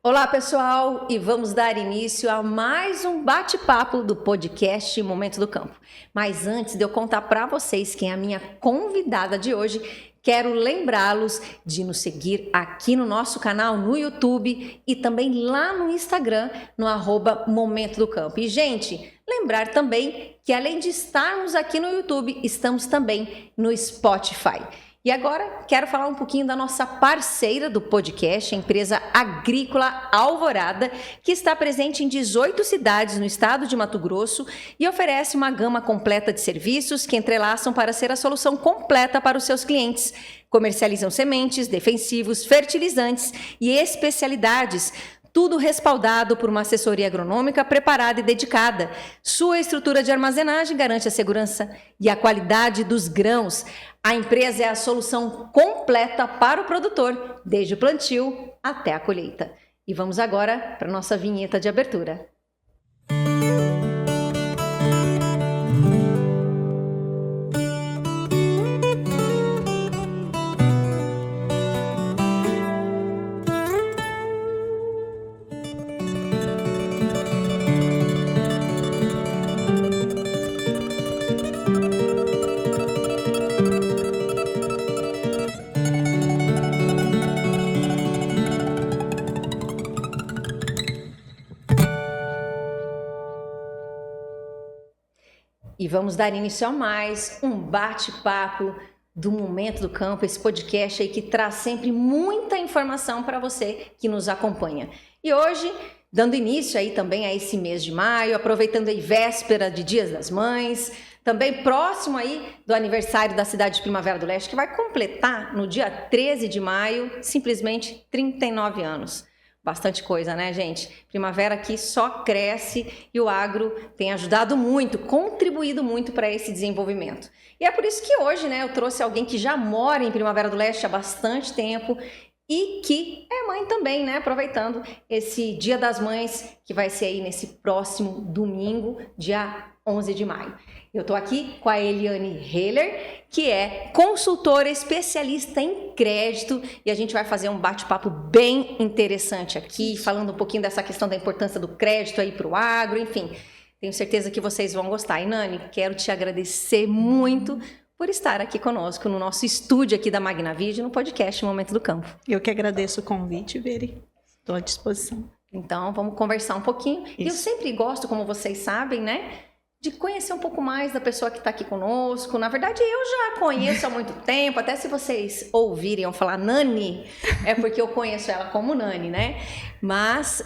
Olá, pessoal, e vamos dar início a mais um bate-papo do podcast Momento do Campo. Mas antes de eu contar para vocês quem é a minha convidada de hoje, quero lembrá-los de nos seguir aqui no nosso canal no YouTube e também lá no Instagram, no @Momento do Campo. E, gente, lembrar também que além de estarmos aqui no YouTube, estamos também no Spotify. E agora quero falar um pouquinho da nossa parceira do podcast, a empresa Agrícola Alvorada, que está presente em 18 cidades no estado de Mato Grosso e oferece uma gama completa de serviços que entrelaçam para ser a solução completa para os seus clientes. Comercializam sementes, defensivos, fertilizantes e especialidades, tudo respaldado por uma assessoria agronômica preparada e dedicada. Sua estrutura de armazenagem garante a segurança e a qualidade dos grãos. A empresa é a solução completa para o produtor, desde o plantio até a colheita. E vamos agora para a nossa vinheta de abertura. E vamos dar início a mais um bate-papo do Momento do Campo, esse podcast aí que traz sempre muita informação para você que nos acompanha. E hoje, dando início aí também a esse mês de maio, aproveitando aí véspera de Dias das Mães, também próximo aí do aniversário da cidade de Primavera do Leste, que vai completar no dia 13 de maio, simplesmente 39 anos. Bastante coisa, né, gente? Primavera aqui só cresce e o agro tem ajudado muito, contribuído muito para esse desenvolvimento. E é por isso que hoje, né, eu trouxe alguém que já mora em Primavera do Leste há bastante tempo e que é mãe também, né? Aproveitando esse Dia das Mães, que vai ser aí nesse próximo domingo, dia 11 de maio. Eu estou aqui com a Eliane Heller, que é consultora especialista em crédito, e a gente vai fazer um bate-papo bem interessante aqui, falando um pouquinho dessa questão da importância do crédito aí para o agro, enfim. Tenho certeza que vocês vão gostar. E, Nani, quero te agradecer muito por estar aqui conosco no nosso estúdio aqui da Magnavid, no podcast Momento do Campo. Eu que agradeço o convite, Veri. Estou à disposição. Então, vamos conversar um pouquinho. Isso. E eu sempre gosto, como vocês sabem, né, de conhecer um pouco mais da pessoa que está aqui conosco. Na verdade, eu já conheço há muito tempo, até se vocês ouvirem eu falar Nani, é porque eu conheço ela como Nani, né? Mas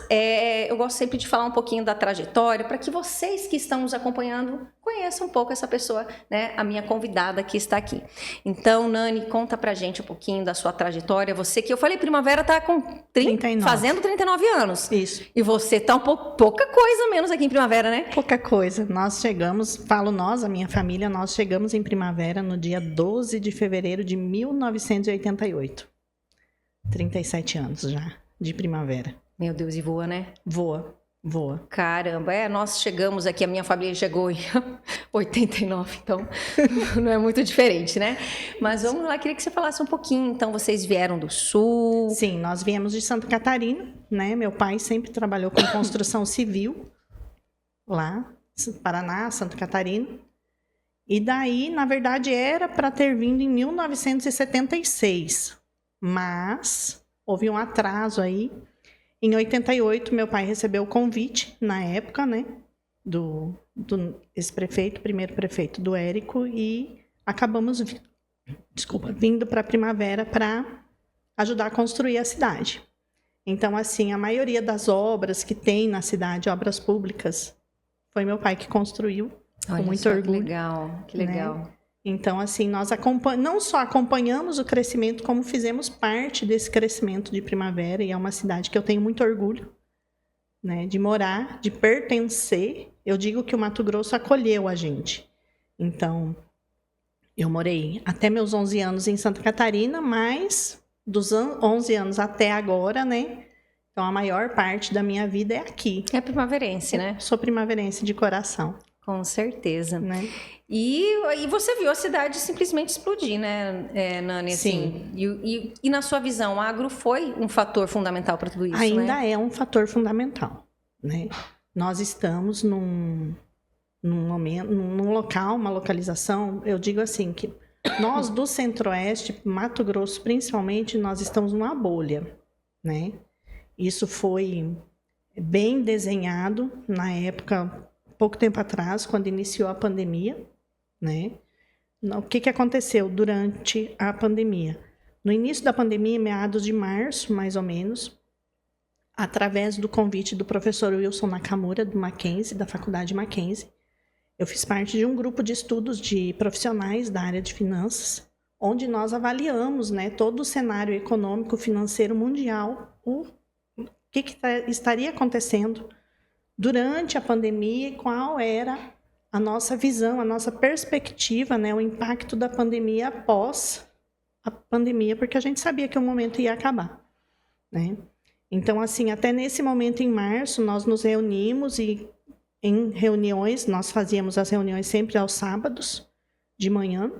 eu gosto sempre de falar um pouquinho da trajetória, para que vocês que estão nos acompanhando conheçam um pouco essa pessoa, né? A minha convidada que está aqui. Então, Nani, conta pra gente um pouquinho da sua trajetória. Você que eu falei, Primavera tá com 39. Fazendo 39 anos. Isso. E você tá pouca coisa menos aqui em Primavera, né? Pouca coisa. Nós chegamos, falo nós, a minha família, nós chegamos em Primavera no dia 12 de fevereiro de 1988. 37 anos já de Primavera. Meu Deus, e voa, né? Voa. Caramba, nós chegamos aqui, a minha família chegou em 89, então não é muito diferente, né? Mas vamos lá, queria que você falasse um pouquinho. Então, vocês vieram do Sul? Sim, nós viemos de Santa Catarina, né? Meu pai sempre trabalhou com construção civil lá, Paraná, Santa Catarina. E daí, na verdade, era para ter vindo em 1976, mas houve um atraso aí. Em 88, meu pai recebeu o convite, na época, né, do ex-prefeito, primeiro prefeito do Érico, e acabamos vindo para Primavera para ajudar a construir a cidade. Então, assim, a maioria das obras que tem na cidade, obras públicas, foi meu pai que construiu, com muito orgulho. Que legal. Né? Então, assim, nós não só acompanhamos o crescimento, como fizemos parte desse crescimento de Primavera, e é uma cidade que eu tenho muito orgulho, né, de morar, de pertencer. Eu digo que o Mato Grosso acolheu a gente. Então, eu morei até meus 11 anos em Santa Catarina, mas dos 11 anos até agora, né? Então, a maior parte da minha vida é aqui. É primaverense, né? Sou primaverense de coração. Com certeza. né? E você viu a cidade simplesmente explodir, né, Nani? Assim, Sim. e na sua visão, o agro foi um fator fundamental para tudo isso, Ainda né? é um fator fundamental, né? Nós estamos num momento, num local, uma localização, eu digo assim, que nós do Centro-Oeste, Mato Grosso principalmente, nós estamos numa bolha, né? Isso foi bem desenhado na época, pouco tempo atrás, quando iniciou a pandemia, né? O que aconteceu durante a pandemia? No início da pandemia, meados de março, mais ou menos, através do convite do professor Wilson Nakamura, do Mackenzie, da Faculdade Mackenzie, eu fiz parte de um grupo de estudos de profissionais da área de finanças, onde nós avaliamos, né, todo o cenário econômico financeiro mundial, o que estaria acontecendo durante a pandemia e qual era a nossa visão, a nossa perspectiva, né, o impacto da pandemia após a pandemia, porque a gente sabia que o momento ia acabar, né? Então, assim, até nesse momento em março, nós nos reunimos e em reuniões, nós fazíamos as reuniões sempre aos sábados de manhã,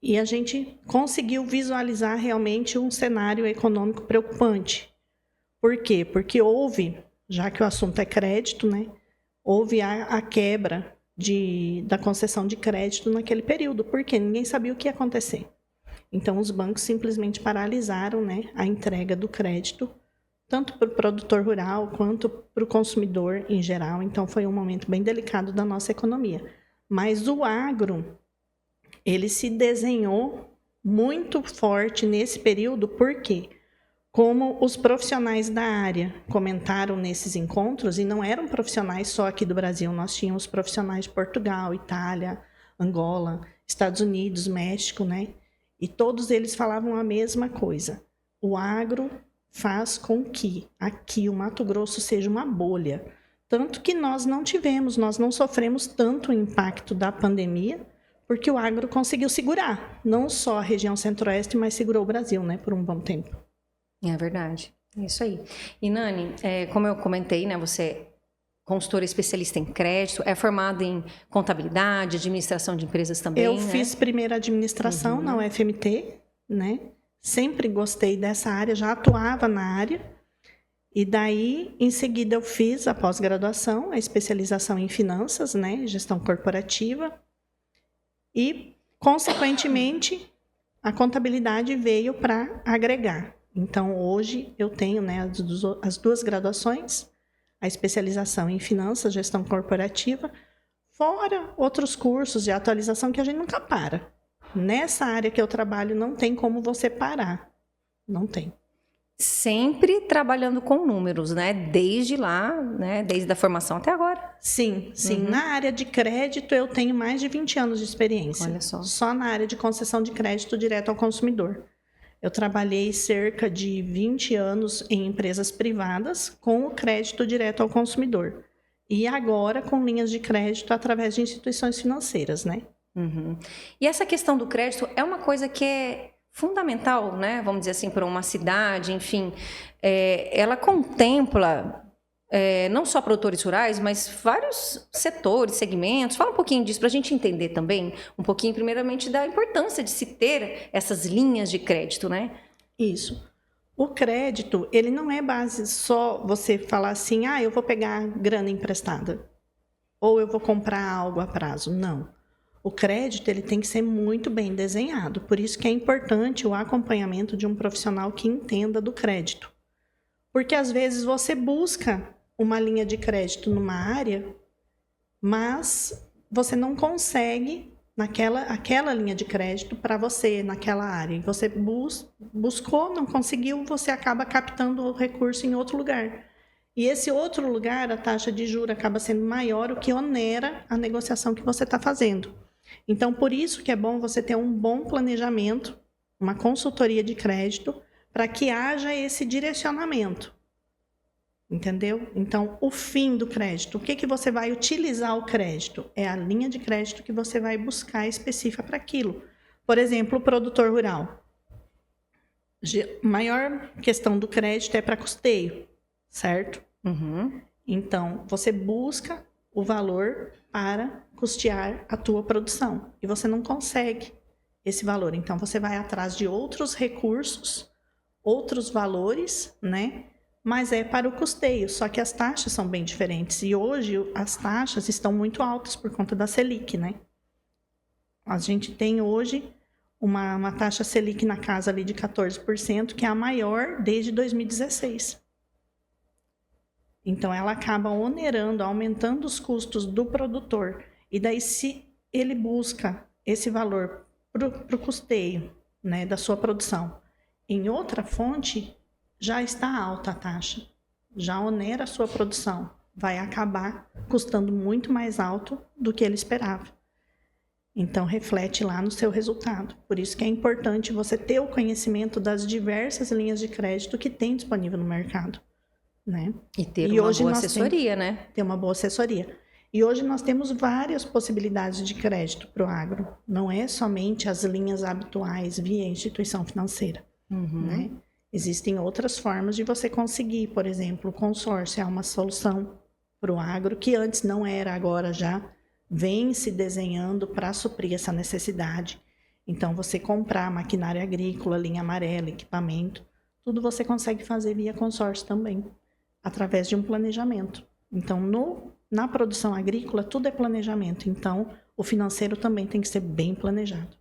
e a gente conseguiu visualizar realmente um cenário econômico preocupante. Por quê? Porque houve, já que o assunto é crédito, né, houve a quebra da concessão de crédito naquele período, porque ninguém sabia o que ia acontecer. Então, os bancos simplesmente paralisaram, né, a entrega do crédito, tanto para o produtor rural quanto para o consumidor em geral. Então, foi um momento bem delicado da nossa economia. Mas o agro, ele se desenhou muito forte nesse período, porque, como os profissionais da área comentaram nesses encontros, e não eram profissionais só aqui do Brasil, nós tínhamos profissionais de Portugal, Itália, Angola, Estados Unidos, México, né? E todos eles falavam a mesma coisa. O agro faz com que aqui o Mato Grosso seja uma bolha. Tanto que nós não sofremos tanto o impacto da pandemia, porque o agro conseguiu segurar, não só a região centro-oeste, mas segurou o Brasil, né, por um bom tempo. É verdade, é isso aí. E Nani, como eu comentei, né, você é consultora especialista em crédito, é formada em contabilidade, administração de empresas também, Eu né? fiz primeira administração na UFMT, né? Sempre gostei dessa área, já atuava na área. E daí, em seguida, eu fiz a pós-graduação, a especialização em finanças, né? Gestão corporativa. E, consequentemente, a contabilidade veio para agregar. Então, hoje, eu tenho, né, as duas graduações, a especialização em finanças, gestão corporativa, fora outros cursos de atualização que a gente nunca para. Nessa área que eu trabalho, não tem como você parar. Não tem. Sempre trabalhando com números, né? Desde lá, né? Desde a formação até agora. Sim, sim. Na área de crédito, eu tenho mais de 20 anos de experiência. Olha só. Só na área de concessão de crédito direto ao consumidor. Eu trabalhei cerca de 20 anos em empresas privadas com o crédito direto ao consumidor. E agora com linhas de crédito através de instituições financeiras, né? Uhum. E essa questão do crédito é uma coisa que é fundamental, né? Vamos dizer assim, para uma cidade, enfim. Ela contempla não só produtores rurais, mas vários setores, segmentos. Fala um pouquinho disso para a gente entender também, um pouquinho, primeiramente, da importância de se ter essas linhas de crédito, né? Isso. O crédito, ele não é base só você falar assim, eu vou pegar grana emprestada, ou eu vou comprar algo a prazo. Não. O crédito, ele tem que ser muito bem desenhado. Por isso que é importante o acompanhamento de um profissional que entenda do crédito. Porque, às vezes, você busca uma linha de crédito numa área, mas você não consegue aquela linha de crédito para você naquela área. Você buscou, não conseguiu, você acaba captando o recurso em outro lugar. E esse outro lugar, a taxa de juros acaba sendo maior, o que onera a negociação que você está fazendo. Então, por isso que é bom você ter um bom planejamento, uma consultoria de crédito, para que haja esse direcionamento. Entendeu? Então, o fim do crédito, o que você vai utilizar o crédito? É a linha de crédito que você vai buscar específica para aquilo. Por exemplo, o produtor rural. A maior questão do crédito é para custeio, certo? Uhum. Então, você busca o valor para custear a tua produção. E você não consegue esse valor. Então, você vai atrás de outros recursos, outros valores, né? Mas é para o custeio, só que as taxas são bem diferentes. E hoje as taxas estão muito altas por conta da Selic, né? A gente tem hoje uma taxa Selic na casa ali de 14%, que é a maior desde 2016. Então, ela acaba onerando, aumentando os custos do produtor. E daí, se ele busca esse valor para o custeio, né, da sua produção em outra fonte, já está alta a taxa, já onera a sua produção, vai acabar custando muito mais alto do que ele esperava. Então, reflete lá no seu resultado. Por isso que é importante você ter o conhecimento das diversas linhas de crédito que tem disponível no mercado, né? E ter uma boa assessoria, né? Ter uma boa assessoria. E hoje nós temos várias possibilidades de crédito para o agro. Não é somente as linhas habituais via instituição financeira, né? Existem outras formas de você conseguir, por exemplo, o consórcio é uma solução para o agro, que antes não era, agora já vem se desenhando para suprir essa necessidade. Então, você comprar maquinária agrícola, linha amarela, equipamento, tudo você consegue fazer via consórcio também, através de um planejamento. Então, na produção agrícola, tudo é planejamento. Então, o financeiro também tem que ser bem planejado.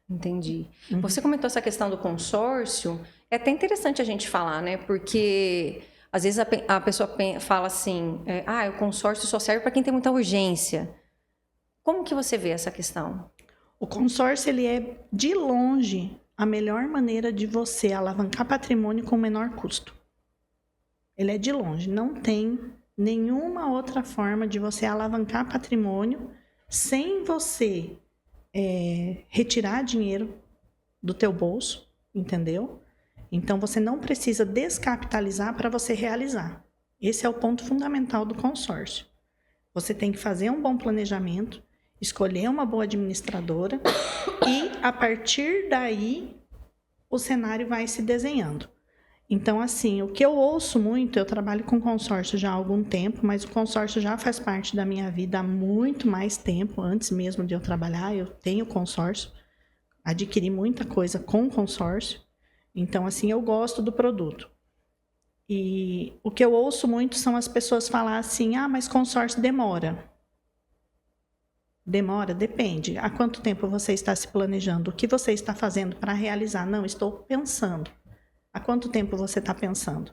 Entendi. Você comentou essa questão do consórcio. É até interessante a gente falar, né? Porque às vezes a pessoa fala assim, o consórcio só serve para quem tem muita urgência. Como que você vê essa questão? O consórcio, ele é, de longe, a melhor maneira de você alavancar patrimônio com menor custo. Ele é de longe. Não tem nenhuma outra forma de você alavancar patrimônio sem você retirar dinheiro do teu bolso, entendeu? Então, você não precisa descapitalizar para você realizar. Esse é o ponto fundamental do consórcio. Você tem que fazer um bom planejamento, escolher uma boa administradora e, a partir daí, o cenário vai se desenhando. Então, assim, o que eu ouço muito, eu trabalho com consórcio já há algum tempo, mas o consórcio já faz parte da minha vida há muito mais tempo, antes mesmo de eu trabalhar, eu tenho consórcio, adquiri muita coisa com consórcio, então, assim, eu gosto do produto. E o que eu ouço muito são as pessoas falar assim, mas consórcio demora. Demora? Depende. Há quanto tempo você está se planejando? O que você está fazendo para realizar? Não, estou pensando. Há quanto tempo você está pensando?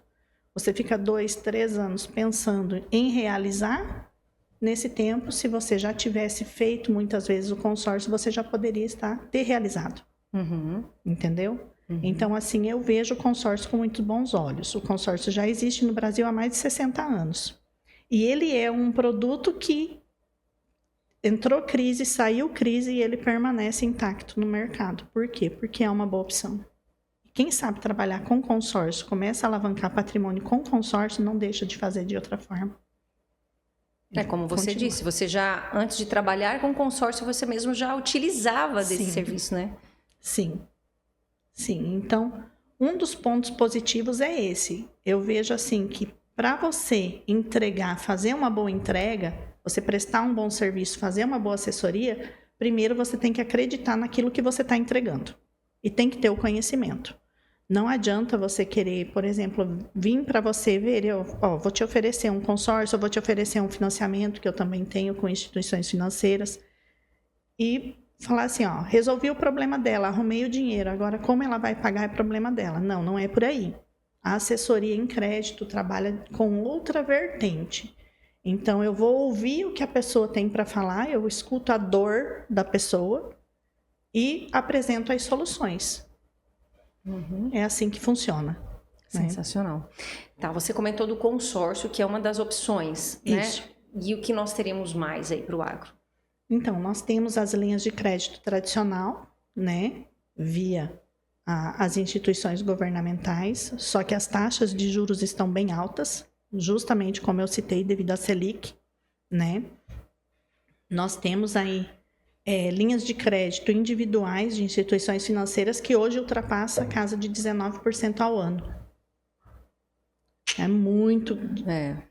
Você fica 2, 3 anos pensando em realizar? Nesse tempo, se você já tivesse feito muitas vezes o consórcio, você já poderia ter realizado. Entendeu? Então, assim, eu vejo o consórcio com muito bons olhos. O consórcio já existe no Brasil há mais de 60 anos. E ele é um produto que entrou crise, saiu crise e ele permanece intacto no mercado. Por quê? Porque é uma boa opção. Quem sabe trabalhar com consórcio, começa a alavancar patrimônio com consórcio, não deixa de fazer de outra forma. Como você disse, você já, antes de trabalhar com consórcio, você mesmo já utilizava desse serviço, né? Sim. Sim. Então, um dos pontos positivos é esse. Eu vejo assim que para você entregar, fazer uma boa entrega, você prestar um bom serviço, fazer uma boa assessoria, primeiro você tem que acreditar naquilo que você está entregando. E tem que ter o conhecimento. Não adianta você querer, por exemplo, vir para você ver, vou te oferecer um consórcio, eu vou te oferecer um financiamento, que eu também tenho com instituições financeiras, e falar assim, resolvi o problema dela, arrumei o dinheiro, agora como ela vai pagar é problema dela. Não, não é por aí. A assessoria em crédito trabalha com outra vertente. Então, eu vou ouvir o que a pessoa tem para falar, eu escuto a dor da pessoa, e apresento as soluções. É assim que funciona. Sensacional. Né? Tá, você comentou do consórcio, que é uma das opções, Isso. Né? E o que nós teremos mais aí para o agro? Então, nós temos as linhas de crédito tradicional, né? Via as instituições governamentais, só que as taxas de juros estão bem altas, justamente como eu citei, devido à Selic, né? Nós temos aí linhas de crédito individuais de instituições financeiras que hoje ultrapassa a casa de 19% ao ano. É muito...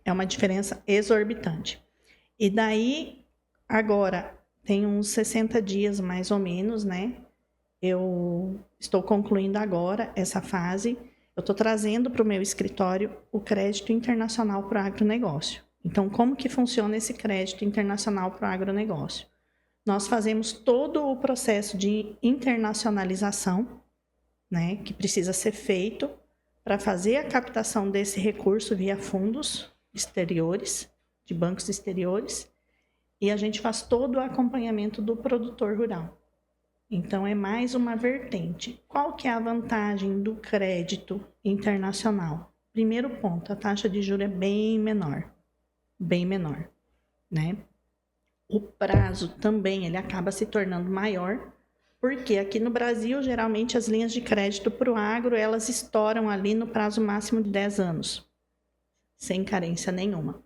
É uma diferença exorbitante. E daí, agora, tem uns 60 dias mais ou menos, né? Eu estou concluindo agora essa fase. Eu estou trazendo para o meu escritório o crédito internacional para o agronegócio. Então, como que funciona esse crédito internacional para o agronegócio? Nós fazemos todo o processo de internacionalização, né, que precisa ser feito para fazer a captação desse recurso via fundos exteriores, de bancos exteriores, e a gente faz todo o acompanhamento do produtor rural. Então, é mais uma vertente. Qual que é a vantagem do crédito internacional? Primeiro ponto, a taxa de juros é bem menor, né? O prazo também, ele acaba se tornando maior, porque aqui no Brasil, geralmente, as linhas de crédito para o agro, elas estouram ali no prazo máximo de 10 anos, sem carência nenhuma.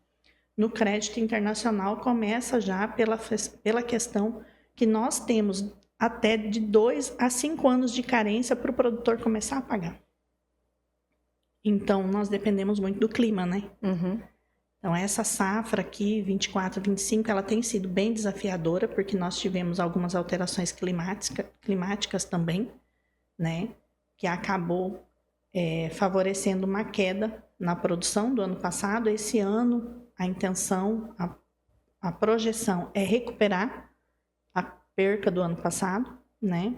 No crédito internacional, começa já pela questão que nós temos até de 2 a 5 anos de carência para o produtor começar a pagar. Então, nós dependemos muito do clima, né? Uhum. Então, essa safra aqui, 24, 25, ela tem sido bem desafiadora, porque nós tivemos algumas alterações climáticas também, né? Que acabou favorecendo uma queda na produção do ano passado. Esse ano, a intenção, a projeção é recuperar a perca do ano passado, né?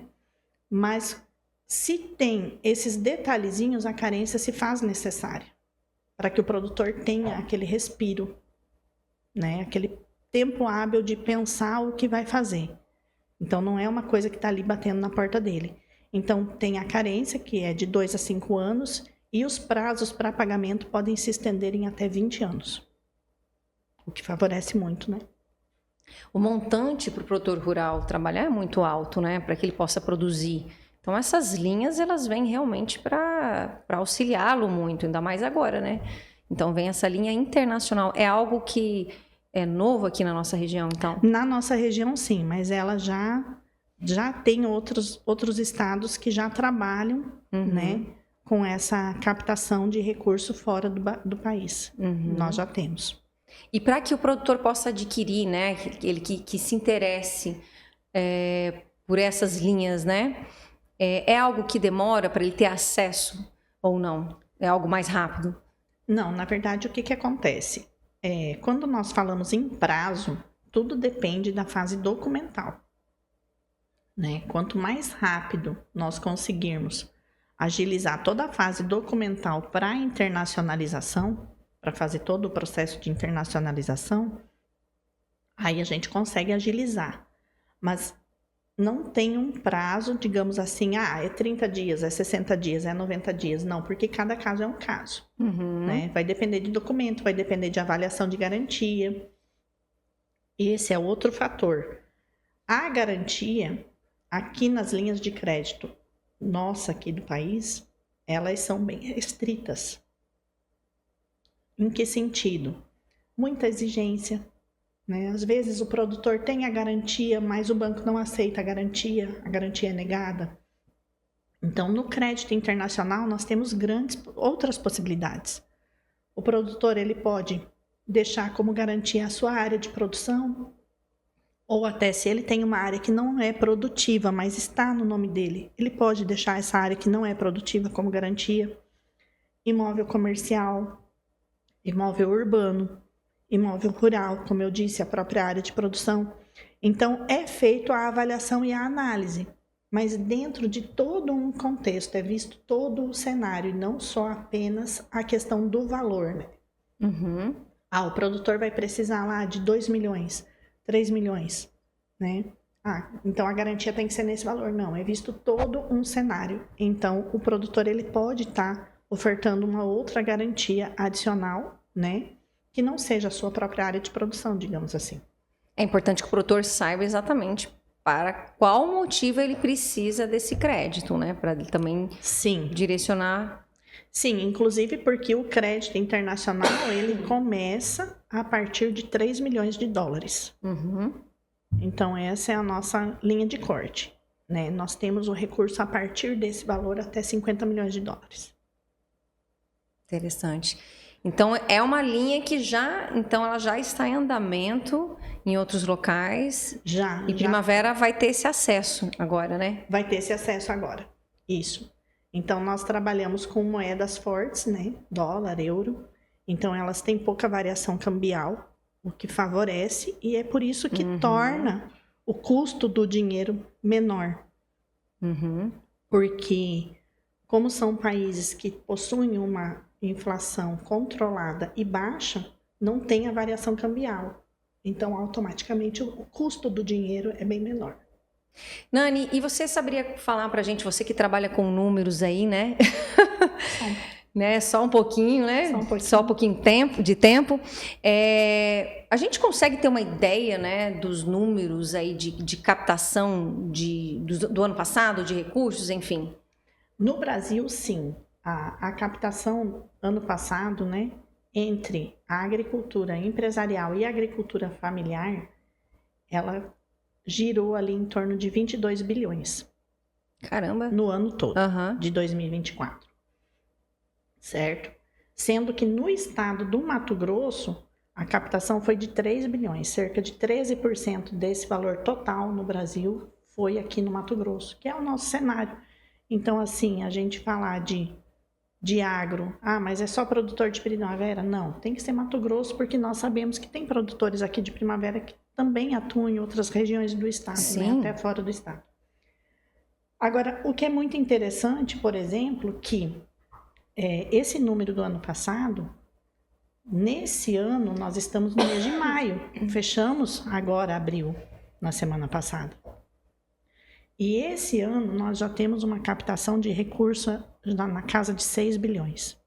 Mas se tem esses detalhezinhos, a carência se faz necessária para que o produtor tenha aquele respiro, né? Aquele tempo hábil de pensar o que vai fazer. Então, não é uma coisa que está ali batendo na porta dele. Então, tem a carência, que é de 2 a 5 anos, e os prazos para pagamento podem se estender em até 20 anos, o que favorece muito, né? O montante para o produtor rural trabalhar é muito alto, né? Para que ele possa produzir. Então, essas linhas, elas vêm realmente para auxiliá-lo muito, ainda mais agora, né? Então, vem essa linha internacional. É algo que é novo aqui na nossa região, então? Na nossa região, sim, mas ela já tem outros estados que já trabalham, né, com essa captação de recurso fora do país. Nós já temos. E para que o produtor possa adquirir, né, ele que se interesse por essas linhas, né, é algo que demora para ele ter acesso ou não? É algo mais rápido? Não, na verdade, o que acontece? Quando nós falamos em prazo, tudo depende da fase documental, né? Quanto mais rápido nós conseguirmos agilizar toda a fase documental para a internacionalização, para fazer todo o processo de internacionalização, aí a gente consegue agilizar. Mas não tem um prazo, digamos assim, é 30 dias, é 60 dias, é 90 dias. Não, porque cada caso é um caso. Né? Vai depender de documento, vai depender de avaliação de garantia. Esse é outro fator. A garantia, aqui nas linhas de crédito, nossa aqui do país, elas são bem restritas. Em que sentido? Muita exigência. Né? Às vezes o produtor tem a garantia, mas o banco não aceita a garantia é negada. Então, no crédito internacional, nós temos outras possibilidades. O produtor ele pode deixar como garantia a sua área de produção, ou até se ele tem uma área que não é produtiva, mas está no nome dele, ele pode deixar essa área que não é produtiva como garantia. Imóvel comercial, imóvel urbano, imóvel rural, como eu disse, a própria área de produção. Então, é feito a avaliação e a análise, mas dentro de todo um contexto, é visto todo o cenário, e não só apenas a questão do valor. Né? O produtor vai precisar lá de 2 milhões, 3 milhões, né? Então a garantia tem que ser nesse valor. Não, é visto todo um cenário. Então, o produtor ele pode estar ofertando uma outra garantia adicional, né? Que não seja a sua própria área de produção, digamos assim. É importante que o produtor saiba exatamente para qual motivo ele precisa desse crédito, né? Para ele também direcionar. Sim, inclusive porque o crédito internacional, ele começa a partir de 3 milhões de dólares. Então, essa é a nossa linha de corte. Né? Nós temos o recurso a partir desse valor até 50 milhões de dólares. Interessante. Então, é uma linha que ela já está em andamento em outros locais. Já. E Primavera vai ter esse acesso agora, né? Vai ter esse acesso agora. Isso. Então, nós trabalhamos com moedas fortes, né? Dólar, euro. Então, elas têm pouca variação cambial, o que favorece. E é por isso que torna o custo do dinheiro menor. Porque, como são países que possuem uma inflação controlada e baixa, não tem a variação cambial. Então, automaticamente, o custo do dinheiro é bem menor. Nani, e você saberia falar pra gente, você que trabalha com números aí, né? Né? Só um pouquinho, né? Só um pouquinho de tempo. A gente consegue ter uma ideia, né, dos números aí de captação do ano passado, de recursos, enfim? No Brasil, sim. A captação ano passado, né, entre a agricultura empresarial e a agricultura familiar, ela girou ali em torno de 22 bilhões. Caramba! No ano todo, de 2024. Certo? Sendo que no estado do Mato Grosso, a captação foi de 3 bilhões. Cerca de 13% desse valor total no Brasil foi aqui no Mato Grosso, que é o nosso cenário. Então, assim, a gente falar de agro, mas é só produtor de primavera? Não, tem que ser Mato Grosso, porque nós sabemos que tem produtores aqui de primavera que também atuam em outras regiões do estado, né? Até fora do estado. Agora, o que é muito interessante, por exemplo, que esse número do ano passado, nesse ano, nós estamos no mês de maio, fechamos agora abril, na semana passada. E esse ano nós já temos uma captação de recurso na casa de 6 bilhões.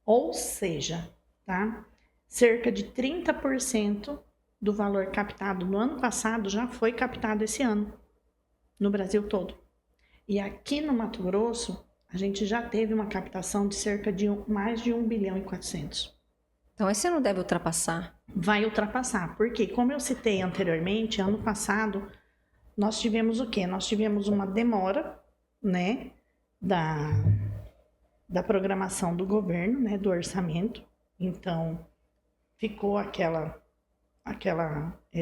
Ou seja, tá? Cerca de 30% do valor captado no ano passado já foi captado esse ano, no Brasil todo. E aqui no Mato Grosso, a gente já teve uma captação de cerca de mais de 1 bilhão e 400. Então, esse ano deve ultrapassar? Vai ultrapassar, porque, como eu citei anteriormente, ano passado, nós tivemos o quê? Nós tivemos uma demora, né, da programação do governo, né, do orçamento. Então, ficou aquela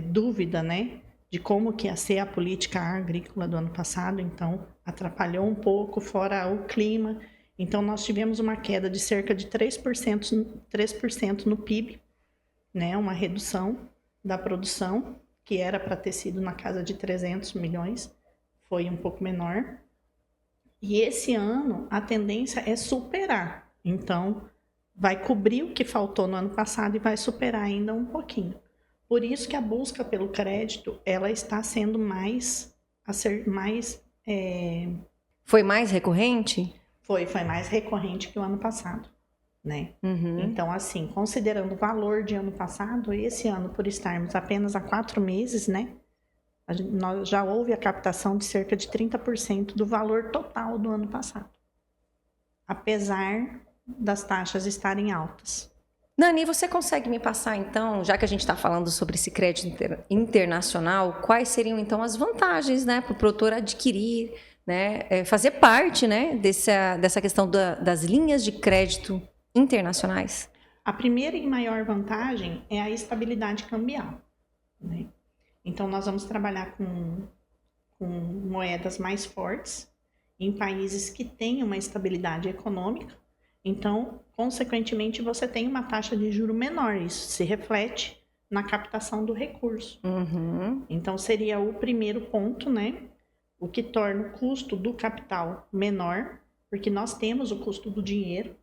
dúvida, né, de como que ia ser a política agrícola do ano passado. Então, atrapalhou um pouco, fora o clima. Então, nós tivemos uma queda de cerca de 3% no PIB, né, uma redução da produção, que era para ter sido na casa de 300 milhões, foi um pouco menor. E esse ano, a tendência é superar. Então, vai cobrir o que faltou no ano passado e vai superar ainda um pouquinho. Por isso que a busca pelo crédito, ela está sendo Foi mais recorrente? Foi mais recorrente que o ano passado, né? Então, assim, considerando o valor de ano passado, esse ano, por estarmos apenas há 4 meses, né? Nós já houve a captação de cerca de 30% do valor total do ano passado. Apesar das taxas estarem altas. Nani, você consegue me passar, então, já que a gente está falando sobre esse crédito internacional, quais seriam, então, as vantagens, né, para o produtor adquirir, né, fazer parte, né, dessa questão das linhas de crédito internacionais? A primeira e maior vantagem é a estabilidade cambial, né? Então, nós vamos trabalhar com moedas mais fortes em países que têm uma estabilidade econômica. Então, consequentemente, você tem uma taxa de juro menor. Isso se reflete na captação do recurso. Então, seria o primeiro ponto, né? O que torna o custo do capital menor, porque nós temos o custo do dinheiro.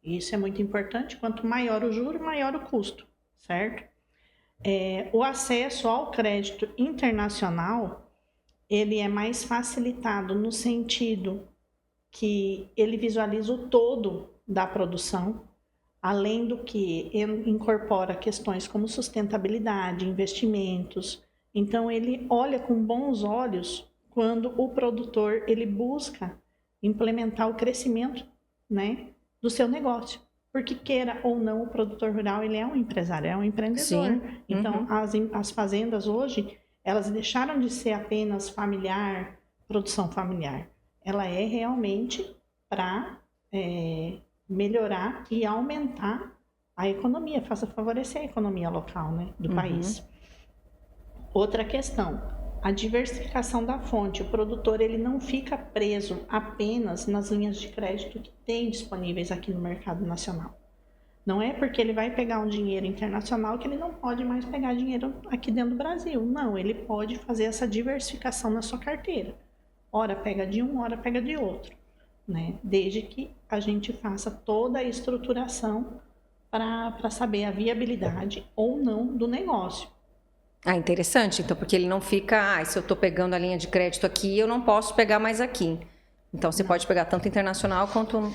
E isso é muito importante. Quanto maior o juro, maior o custo, certo? O acesso ao crédito internacional, ele é mais facilitado no sentido que ele visualiza o todo da produção, além do que ele incorpora questões como sustentabilidade, investimentos. Então, ele olha com bons olhos quando o produtor ele busca implementar o crescimento, né, do seu negócio. Porque, queira ou não, o produtor rural ele é um empresário, é um empreendedor. Sim. Então, as fazendas hoje, elas deixaram de ser apenas familiar, produção familiar. Ela é realmente para melhorar e aumentar a economia, faça favorecer a economia local, né, do país. Outra questão, a diversificação da fonte. O produtor ele não fica preso apenas nas linhas de crédito que tem disponíveis aqui no mercado nacional. Não é porque ele vai pegar um dinheiro internacional que ele não pode mais pegar dinheiro aqui dentro do Brasil. Não, ele pode fazer essa diversificação na sua carteira. Ora pega de um, ora pega de outro, né? Desde que a gente faça toda a estruturação para saber a viabilidade ou não do negócio. Ah, interessante. Então, porque ele não fica, se eu estou pegando a linha de crédito aqui, eu não posso pegar mais aqui. Então, você pode pegar tanto internacional quanto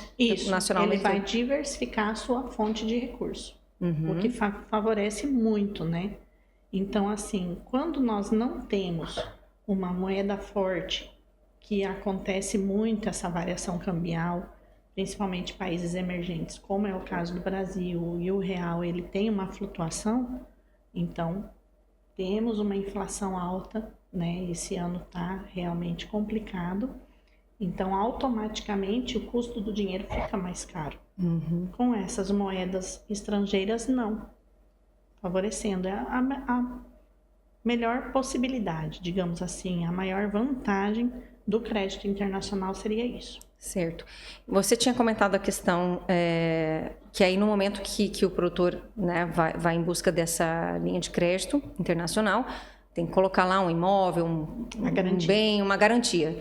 nacional. Ele vai diversificar a sua fonte de recurso, o que favorece muito, né? Então, assim, quando nós não temos uma moeda forte, que acontece muito essa variação cambial, principalmente países emergentes, como é o caso do Brasil, e o real ele tem uma flutuação, então temos uma inflação alta, né? Esse ano está realmente complicado. Então, automaticamente, o custo do dinheiro fica mais caro. Com essas moedas estrangeiras, não. Favorecendo. É a melhor possibilidade, digamos assim, a maior vantagem do crédito internacional seria isso. Certo. Você tinha comentado a questão que aí no momento que o produtor, né, vai em busca dessa linha de crédito internacional, tem que colocar lá um imóvel, um bem, uma garantia.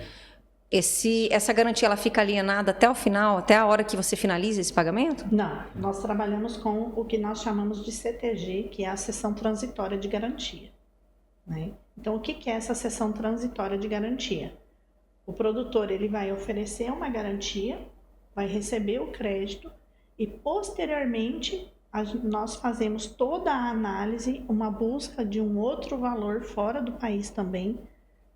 Essa garantia ela fica alienada até o final, até a hora que você finaliza esse pagamento? Não, nós trabalhamos com o que nós chamamos de CTG, que é a cessão transitória de garantia, né? Então, o que é essa cessão transitória de garantia? O produtor ele vai oferecer uma garantia, vai receber o crédito e posteriormente nós fazemos toda a análise, uma busca de um outro valor fora do país também,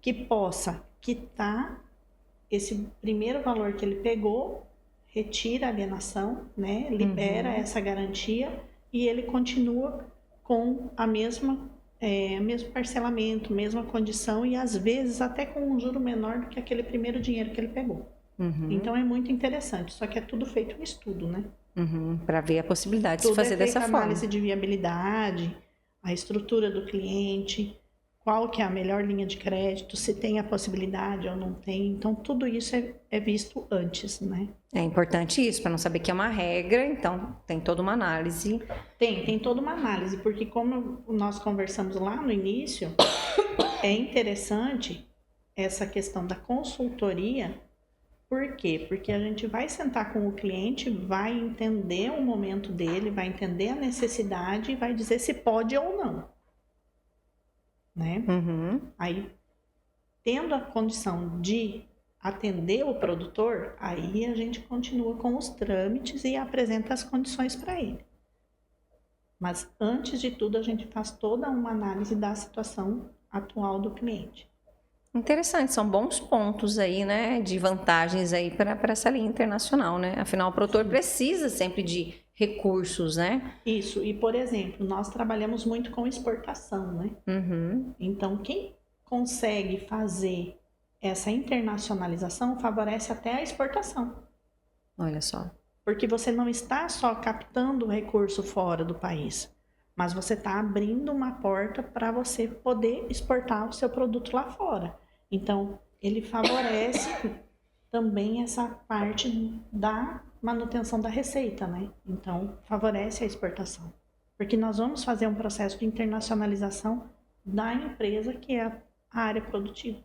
que possa quitar esse primeiro valor que ele pegou, retira a alienação, né? Libera essa garantia e ele continua com a mesmo parcelamento, mesma condição e às vezes até com um juro menor do que aquele primeiro dinheiro que ele pegou. Então é muito interessante, só que é tudo feito em estudo, né? Para ver a possibilidade de se fazer dessa forma. Análise de viabilidade, a estrutura do cliente, qual que é a melhor linha de crédito, se tem a possibilidade ou não tem. Então, tudo isso é visto antes, né? É importante isso, para não saber que é uma regra, então tem toda uma análise. Tem toda uma análise, porque como nós conversamos lá no início, é interessante essa questão da consultoria. Por quê? Porque a gente vai sentar com o cliente, vai entender o momento dele, vai entender a necessidade e vai dizer se pode ou não. Né? Aí, tendo a condição de atender o produtor, aí a gente continua com os trâmites e apresenta as condições para ele. Mas antes de tudo, a gente faz toda uma análise da situação atual do cliente. Interessante, são bons pontos aí, né, de vantagens aí para essa linha internacional, né? Afinal, o produtor precisa sempre de recursos, né? Isso, e por exemplo, nós trabalhamos muito com exportação, né? Então, quem consegue fazer essa internacionalização favorece até a exportação. Olha só. Porque você não está só captando o recurso fora do país, mas você está abrindo uma porta para você poder exportar o seu produto lá fora. Então, ele favorece também essa parte da manutenção da receita, né? Então, favorece a exportação. Porque nós vamos fazer um processo de internacionalização da empresa, que é a área produtiva.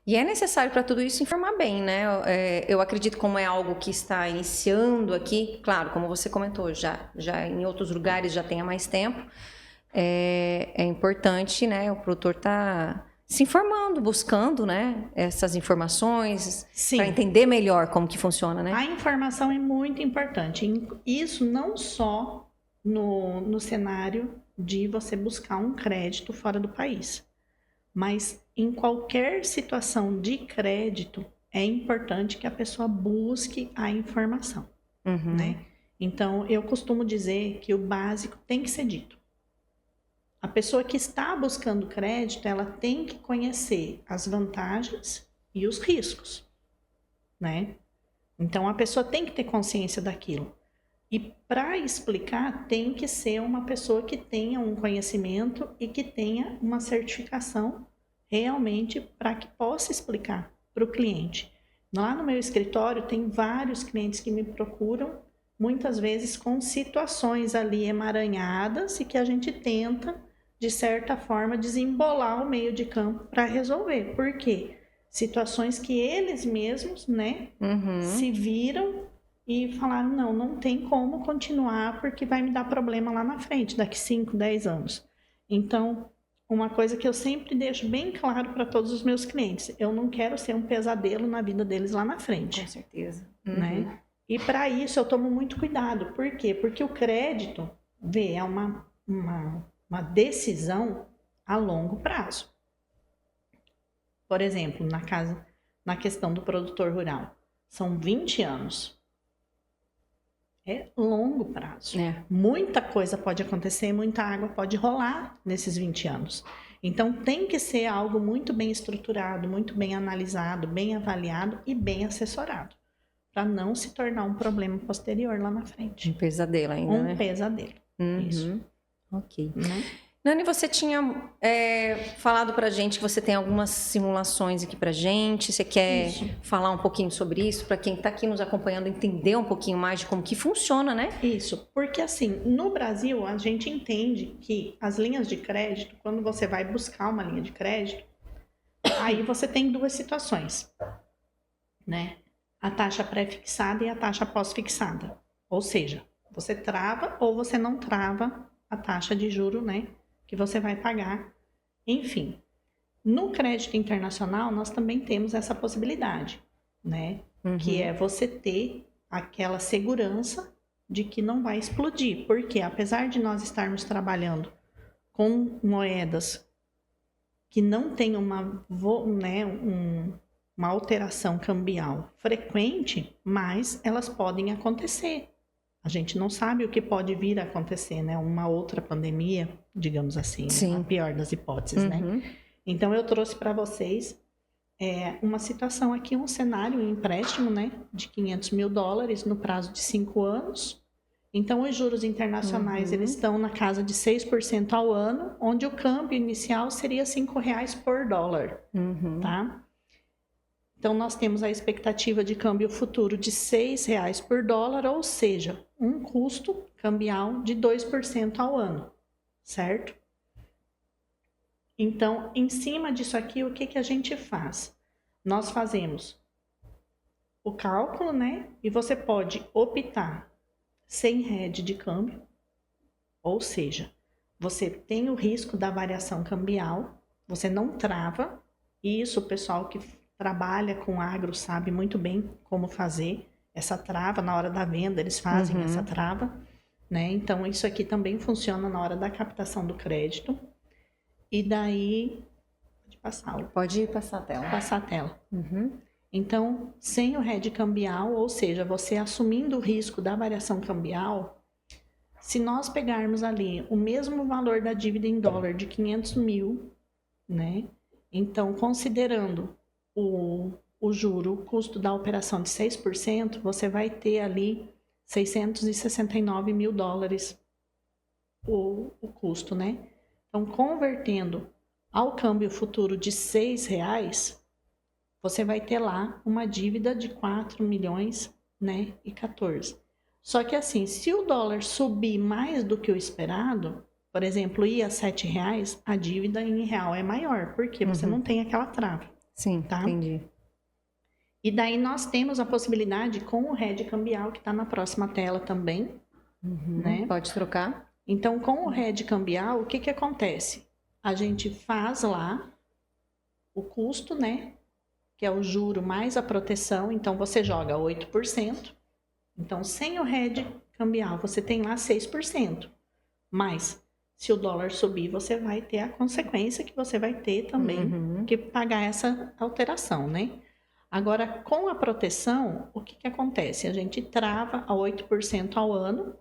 E é necessário para tudo isso informar bem, né? Eu acredito, como é algo que está iniciando aqui, claro, como você comentou, já em outros lugares já tem há mais tempo, é importante, né? O produtor tá se informando, buscando, né, essas informações para entender melhor como que funciona, né? A informação é muito importante. Isso não só no cenário de você buscar um crédito fora do país, mas em qualquer situação de crédito é importante que a pessoa busque a informação, né? Então, eu costumo dizer que o básico tem que ser dito. A pessoa que está buscando crédito, ela tem que conhecer as vantagens e os riscos, né? Então, a pessoa tem que ter consciência daquilo. E para explicar, tem que ser uma pessoa que tenha um conhecimento e que tenha uma certificação realmente para que possa explicar para o cliente. Lá no meu escritório tem vários clientes que me procuram, muitas vezes com situações ali emaranhadas e que a gente tenta, de certa forma, desembolar o meio de campo para resolver. Por quê? Situações que eles mesmos, né, se viram e falaram, não tem como continuar porque vai me dar problema lá na frente, daqui 5, 10 anos. Então, uma coisa que eu sempre deixo bem claro para todos os meus clientes, eu não quero ser um pesadelo na vida deles lá na frente. Com certeza. Né? E para isso eu tomo muito cuidado. Por quê? Porque o crédito, é uma decisão a longo prazo. Por exemplo, na questão do produtor rural, são 20 anos. É longo prazo. Muita coisa pode acontecer, muita água pode rolar nesses 20 anos. Então, tem que ser algo muito bem estruturado, muito bem analisado, bem avaliado e bem assessorado, para não se tornar um problema posterior lá na frente. Um pesadelo ainda, né? Um pesadelo. Isso. Ok. Nani, você tinha falado pra gente que você tem algumas simulações aqui pra gente. Você quer falar um pouquinho sobre isso para quem tá aqui nos acompanhando entender um pouquinho mais de como que funciona, né? Isso, porque assim, no Brasil a gente entende que as linhas de crédito, quando você vai buscar uma linha de crédito, aí você tem duas situações, né? A taxa pré-fixada e a taxa pós-fixada. Ou seja, você trava ou você não trava a taxa de juro, né? Que você vai pagar. Enfim, no crédito internacional, nós também temos essa possibilidade, né? Que é você ter aquela segurança de que não vai explodir. Porque apesar de nós estarmos trabalhando com moedas que não tem uma alteração cambial frequente, mas elas podem acontecer. A gente não sabe o que pode vir a acontecer, né? Uma outra pandemia, digamos assim, a pior das hipóteses, né? Então, eu trouxe para vocês uma situação aqui, um cenário, um empréstimo, né? De $500 mil no prazo de 5 anos. Então, os juros internacionais, eles estão na casa de 6% ao ano, onde o câmbio inicial seria R$5 por dólar, tá? Então, nós temos a expectativa de câmbio futuro de R$6 por dólar, ou seja, um custo cambial de 2% ao ano, certo? Então, em cima disso aqui, o que a gente faz? Nós fazemos o cálculo, né? E você pode optar sem hedge de câmbio, ou seja, você tem o risco da variação cambial, você não trava, e isso o pessoal que trabalha com agro sabe muito bem como fazer essa trava na hora da venda, eles fazem essa trava, né? Então, isso aqui também funciona na hora da captação do crédito. E daí, pode passar a tela. Passar a tela. Então, sem o hedge cambial, ou seja, você assumindo o risco da variação cambial, se nós pegarmos ali o mesmo valor da dívida em dólar de 500 mil, né? Então, considerando o juro, o custo da operação de 6%, você vai ter ali $669 mil o custo, né? Então, convertendo ao câmbio futuro de R$6, você vai ter lá uma dívida de 4 milhões, né, e 14. Só que assim, se o dólar subir mais do que o esperado, por exemplo, ir a R$7, a dívida em real é maior, porque você não tem aquela trava. Sim, tá? Entendi. E daí nós temos a possibilidade com o hedge cambial, que está na próxima tela também. Né? Pode trocar. Então, com o hedge cambial, o que acontece? A gente faz lá o custo, né? Que é o juro mais a proteção. Então, você joga 8%. Então, sem o hedge cambial, você tem lá 6%. Mas, se o dólar subir, você vai ter a consequência que você vai ter também que pagar essa alteração, né? Agora, com a proteção, o que acontece? A gente trava a 8% ao ano.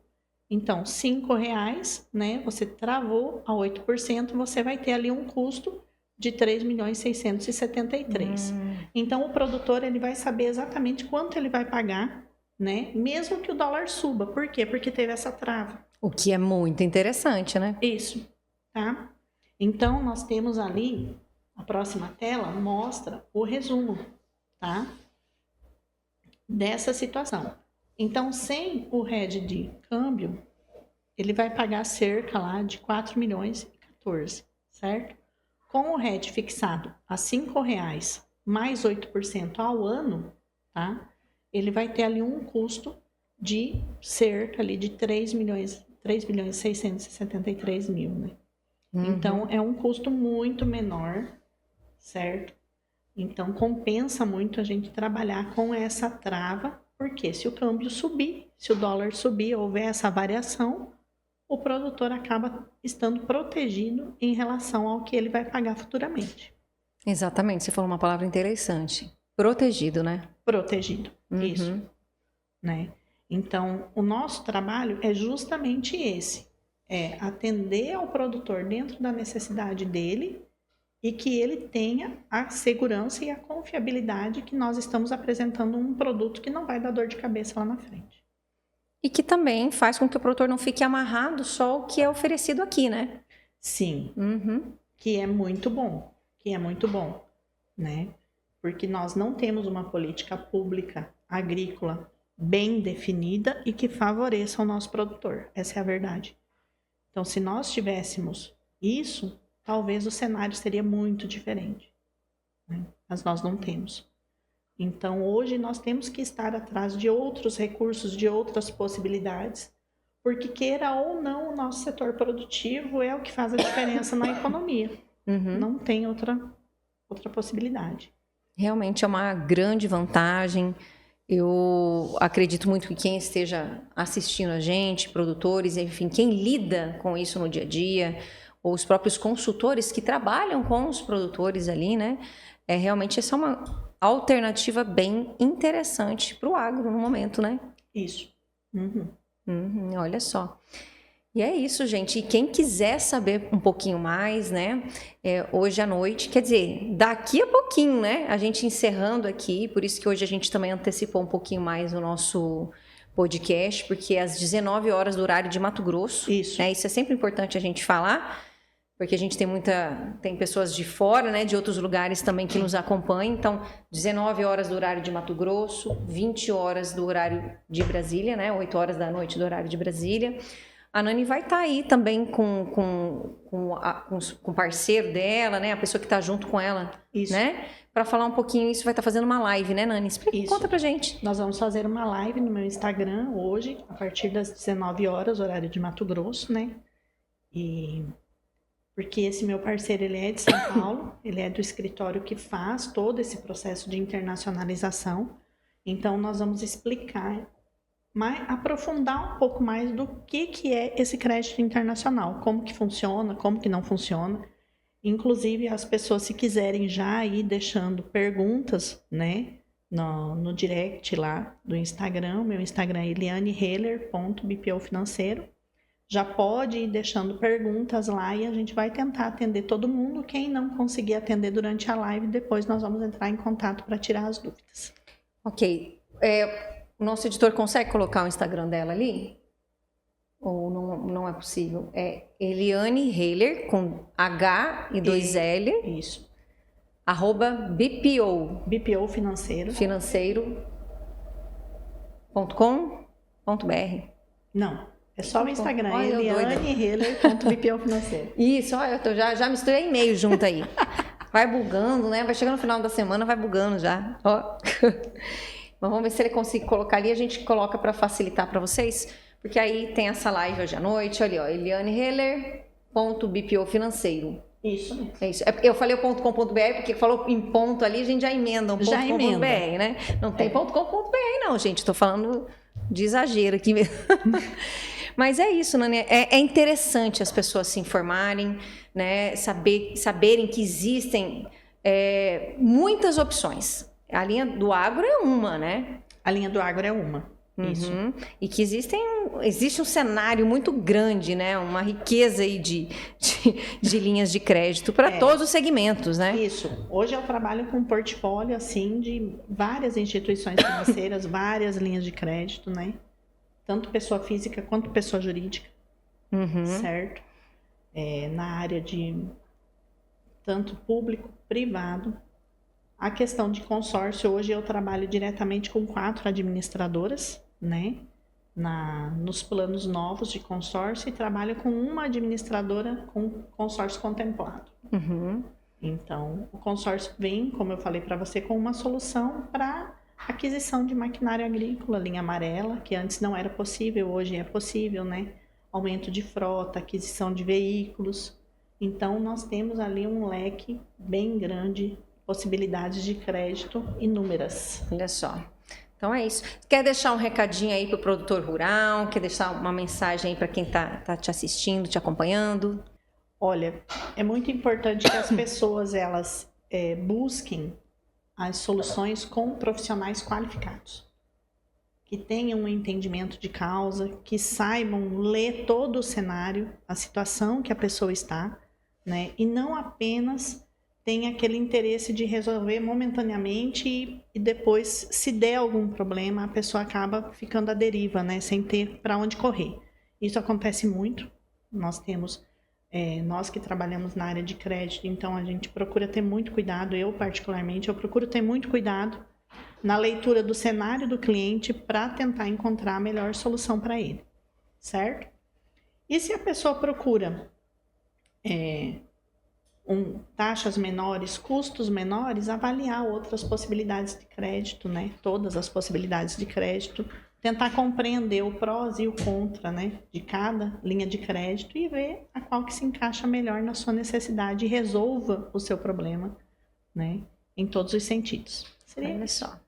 Então, R$5, né? Você travou a 8%, você vai ter ali um custo de 3.673.000. Então, o produtor ele vai saber exatamente quanto ele vai pagar né? Mesmo que o dólar suba. Por quê? Porque teve essa trava. O que é muito interessante, né? Isso, tá? Então, nós temos ali, a próxima tela mostra o resumo, tá? Dessa situação. Então, sem o hedge de câmbio, ele vai pagar cerca lá de 4 milhões e 14, certo? Com o hedge fixado a R$ 5,00 mais 8% ao ano, tá? Ele vai ter ali um custo de cerca ali de 3 milhões e 673 mil, né? Então, é um custo muito menor, certo? Então, compensa muito a gente trabalhar com essa trava, porque se o câmbio subir, se o dólar subir, houver essa variação, o produtor acaba estando protegido em relação ao que ele vai pagar futuramente. Exatamente, você falou uma palavra interessante. Protegido, né? Protegido, isso. Né? Então, o nosso trabalho é justamente esse. É atender ao produtor dentro da necessidade dele e que ele tenha a segurança e a confiabilidade que nós estamos apresentando um produto que não vai dar dor de cabeça lá na frente. E que também faz com que o produtor não fique amarrado só ao que é oferecido aqui, né? Sim, que é muito bom, né? Porque nós não temos uma política pública agrícola bem definida e que favoreça o nosso produtor. Essa é a verdade. Então, se nós tivéssemos isso, talvez o cenário seria muito diferente, né? Mas nós não temos. Então, hoje nós temos que estar atrás de outros recursos, de outras possibilidades, porque queira ou não, o nosso setor produtivo é o que faz a diferença na economia. Não tem outra possibilidade. Realmente é uma grande vantagem. Eu acredito muito que quem esteja assistindo a gente, produtores, enfim, quem lida com isso no dia a dia, ou os próprios consultores que trabalham com os produtores ali, né? Realmente essa é uma alternativa bem interessante para o agro no momento, né? Isso. Olha só. E é isso, gente. E quem quiser saber um pouquinho mais, né? Hoje à noite, quer dizer, daqui a pouquinho, né? A gente encerrando aqui, por isso que hoje a gente também antecipou um pouquinho mais o nosso podcast, porque é às 19 horas do horário de Mato Grosso. Isso. Isso é sempre importante a gente falar, porque a gente tem pessoas de fora, né? De outros lugares também que nos acompanham. Então, 19 horas do horário de Mato Grosso, 20 horas do horário de Brasília, né? 8 horas da noite do horário de Brasília. A Nani vai estar aí também com o parceiro dela, né? A pessoa que está junto com ela, né? Para falar um pouquinho, isso vai estar fazendo uma live, né, Nani? Conta pra gente. Nós vamos fazer uma live no meu Instagram hoje, a partir das 19 horas, horário de Mato Grosso, né? Porque esse meu parceiro, ele é de São Paulo, ele é do escritório que faz todo esse processo de internacionalização. Então, nós vamos explicar, aprofundar um pouco mais do que é esse crédito internacional, como que funciona, como que não funciona. Inclusive, as pessoas, se quiserem já ir deixando perguntas, né, no direct lá do Instagram, meu Instagram é elianeheller.bpofinanceiro. Já pode ir deixando perguntas lá e a gente vai tentar atender todo mundo. Quem não conseguir atender durante a live, depois nós vamos entrar em contato para tirar as dúvidas. Ok. O nosso editor consegue colocar o Instagram dela ali? Ou não é possível? É Eliane Heller, com H e 2 L. Isso. @BPO. BPO Financeiro. Financeiro.com.br. Não. É só o Instagram, elianeheller.bpofinanceiro. Isso, olha, eu já misturei e-mail junto aí. Vai bugando, né? Vai chegando no final da semana, vai bugando já. Ó. Mas vamos ver se ele consegue colocar ali, a gente coloca para facilitar para vocês, porque aí tem essa live hoje à noite, olha, ó, elianeheller.bpofinanceiro. Isso mesmo. É isso. Eu falei o .com.br porque falou em ponto ali, a gente já emenda um .com.br, né? Não tem .com.br não, gente, estou falando de exagero aqui mesmo. Mas é isso, Nani, é interessante as pessoas se informarem, né? Saberem que existem muitas opções. A linha do agro é uma, né? A linha do agro é uma. Isso. E que existe um cenário muito grande, né? Uma riqueza aí de linhas de crédito para todos os segmentos, né? Isso. Hoje eu trabalho com um portfólio, assim, de várias instituições financeiras, várias linhas de crédito, né? Tanto pessoa física quanto pessoa jurídica, certo? Na área de tanto público, privado. A questão de consórcio, hoje eu trabalho diretamente com 4 administradoras, né? Nos planos novos de consórcio, e trabalho com uma administradora com consórcio contemplado. Então, o consórcio vem, como eu falei para você, com uma solução para aquisição de maquinário agrícola, linha amarela, que antes não era possível, hoje é possível, né? Aumento de frota, aquisição de veículos. Então, nós temos ali um leque bem grande, possibilidades de crédito inúmeras. Olha só. Então é isso. Quer deixar um recadinho aí para o produtor rural? Quer deixar uma mensagem aí para quem tá te assistindo, te acompanhando? Olha, é muito importante que as pessoas elas busquem as soluções com profissionais qualificados, que tenham um entendimento de causa, que saibam ler todo o cenário, a situação que a pessoa está, né? E não apenas tem aquele interesse de resolver momentaneamente e depois, se der algum problema, a pessoa acaba ficando à deriva, né? Sem ter para onde correr. Isso acontece muito. Nós temos, nós que trabalhamos na área de crédito, então a gente procura ter muito cuidado, eu particularmente, eu procuro ter muito cuidado na leitura do cenário do cliente para tentar encontrar a melhor solução para ele, certo? E se a pessoa procura taxas menores, custos menores, avaliar outras possibilidades de crédito, né? Todas as possibilidades de crédito, tentar compreender o prós e o contra, né? De cada linha de crédito e ver a qual que se encaixa melhor na sua necessidade e resolva o seu problema, né? Em todos os sentidos. Olha só.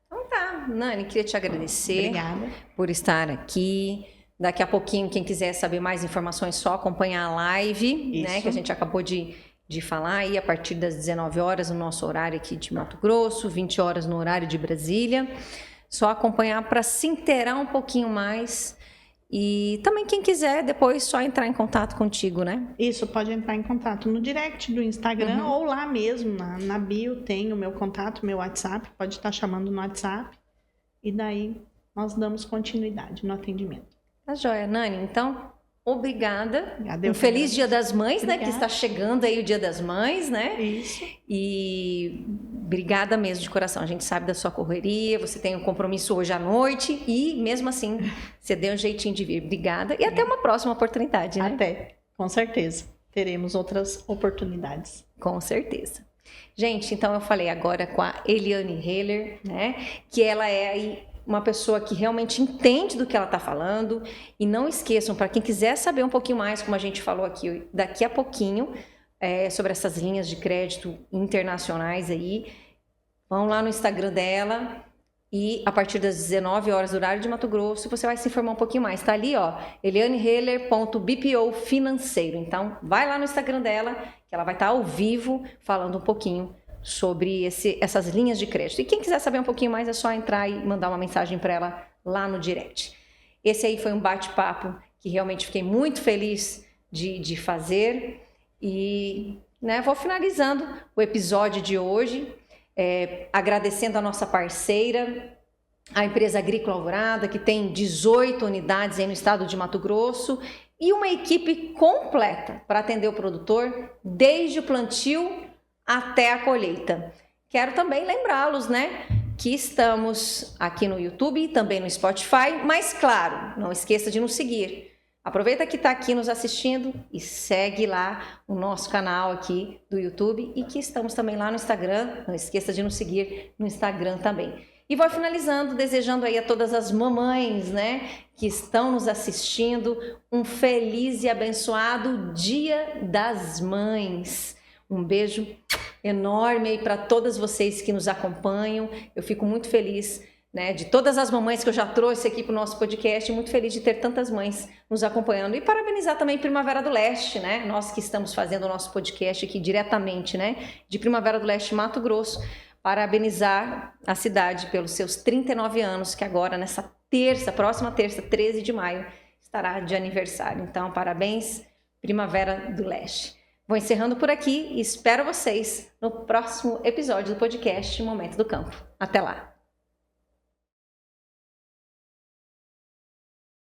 Então tá, Nani, queria te agradecer. Obrigada. Por estar aqui. Daqui a pouquinho, quem quiser saber mais informações, só acompanhar a live, né, que a gente acabou de falar aí, a partir das 19 horas no nosso horário aqui de Mato Grosso, 20 horas no horário de Brasília. Só acompanhar para se inteirar um pouquinho mais. E também quem quiser depois só entrar em contato contigo, né? Isso, pode entrar em contato no direct do Instagram ou lá mesmo, na bio tem o meu contato, meu WhatsApp, pode estar chamando no WhatsApp. E daí nós damos continuidade no atendimento. Tá joia, Nani. Então, obrigada. Obrigada, um feliz Dia das Mães, obrigada, né? Que está chegando aí o Dia das Mães, né? Isso. E obrigada mesmo de coração. A gente sabe da sua correria, você tem um compromisso hoje à noite e mesmo assim você deu um jeitinho de vir. Obrigada e até uma próxima oportunidade, né? Até, com certeza. Teremos outras oportunidades. Com certeza. Gente, então eu falei agora com a Eliane Heller, né? Que ela é aí uma pessoa que realmente entende do que ela está falando. E não esqueçam, para quem quiser saber um pouquinho mais, como a gente falou aqui daqui a pouquinho, sobre essas linhas de crédito internacionais aí, vão lá no Instagram dela e a partir das 19 horas do horário de Mato Grosso, você vai se informar um pouquinho mais. Está ali, ó, elianeheller.bpo financeiro. Então, vai lá no Instagram dela, que ela vai estar ao vivo falando um pouquinho sobre essas linhas de crédito. E quem quiser saber um pouquinho mais, é só entrar e mandar uma mensagem para ela lá no direct. Esse aí foi um bate-papo que realmente fiquei muito feliz de fazer. E né, vou finalizando o episódio de hoje, agradecendo a nossa parceira, a empresa Agrícola Alvorada, que tem 18 unidades aí no estado de Mato Grosso e uma equipe completa para atender o produtor desde o plantio até a colheita. Quero também lembrá-los, né, que estamos aqui no YouTube e também no Spotify, mas claro, não esqueça de nos seguir. Aproveita que está aqui nos assistindo e segue lá o nosso canal aqui do YouTube e que estamos também lá no Instagram. Não esqueça de nos seguir no Instagram também. E vou finalizando, desejando aí a todas as mamães, né, que estão nos assistindo, um feliz e abençoado Dia das Mães. Um beijo enorme aí para todas vocês que nos acompanham. Eu fico muito feliz, né, de todas as mamães que eu já trouxe aqui para o nosso podcast, muito feliz de ter tantas mães nos acompanhando. E parabenizar também Primavera do Leste, né? Nós que estamos fazendo o nosso podcast aqui diretamente, né, de Primavera do Leste, Mato Grosso. Parabenizar a cidade pelos seus 39 anos, que agora, nessa próxima terça, 13 de maio, estará de aniversário. Então, parabéns, Primavera do Leste. Vou encerrando por aqui e espero vocês no próximo episódio do podcast Momento do Campo. Até lá!